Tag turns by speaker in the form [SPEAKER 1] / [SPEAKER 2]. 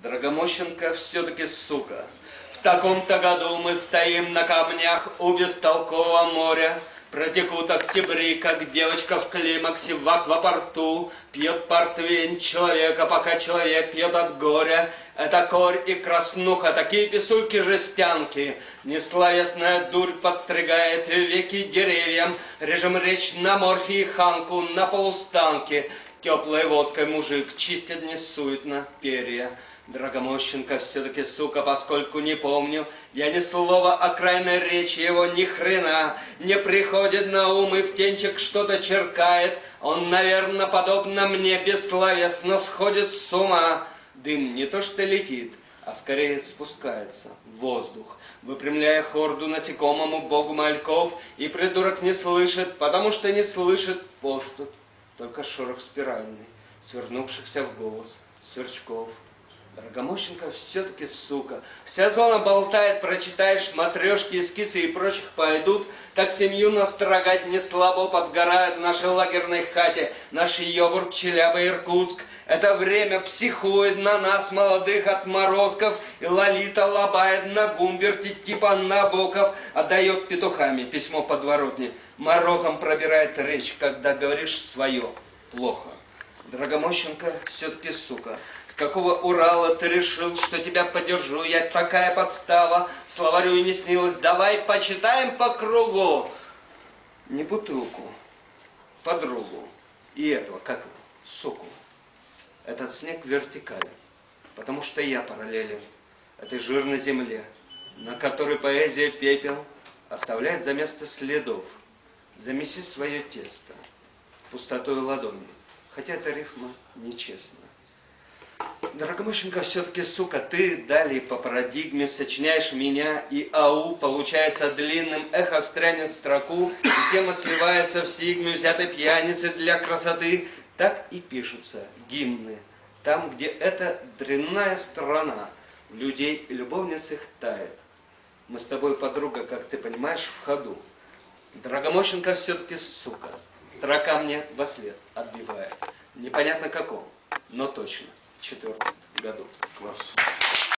[SPEAKER 1] Драгомощенко все-таки сука. В таком-то году мы стоим на камнях у бестолкового моря. Протекут октябри, как девочка в климаксе в аквапорту. Пьет портвейн человека, пока человек пьет от горя. Это корь и краснуха, такие писульки-жестянки. Несловесная дурь подстригает веки деревьям. Режем речь на морфе и ханку, на полустанке. Теплой водкой мужик чистит несуетно перья. Драгомощенко все-таки сука, поскольку не помню я ни слова о крайней речи его, ни хрена не приходит на ум, и птенчик что-то черкает. Он, наверное, подобно мне, бессловесно сходит с ума. Дым не то что летит, а скорее спускается в воздух, выпрямляя хорду насекомому богу мальков, и придурок не слышит, потому что не слышит поступ, только шорох спиральный, свернувшихся в голос сверчков. Драгомощенко все-таки сука. Вся зона болтает, прочитаешь, матрешки, эскизы и прочих пойдут. Так семью настрогать не слабо подгорают в нашей лагерной хате. Наш Йогурт, Челябы, Иркутск. Это время психует на нас, молодых отморозков. И Лолита лобает на Гумберте, типа Набоков. Отдает петухами письмо подворотни. Морозом пробирает речь, когда говоришь свое плохо. Драгомощенко все-таки сука. С какого Урала ты решил, что тебя подержу? Я такая подстава, словарю и не снилось. Давай почитаем по кругу. Не бутылку, подругу. И этого, как его, суку. Этот снег вертикален, потому что я параллелен этой жирной земле, на которой поэзия пепел оставляет за место следов. Замеси свое тесто пустотой ладони. Хотя эта рифма нечестна. Драгомощенко все-таки, сука, ты далее по парадигме сочиняешь меня, и ау получается длинным, эхо встрянет в строку, и тема сливается в сигме взятой пьяницы для красоты. Так и пишутся гимны. Там, где эта дрянная страна, людей и любовниц их тает. Мы с тобой, подруга, как ты понимаешь, в ходу. Драгомощенко все-таки, сука. Строка мне вослед отбивает. Непонятно каком, но точно в 4-м году.
[SPEAKER 2] Класс.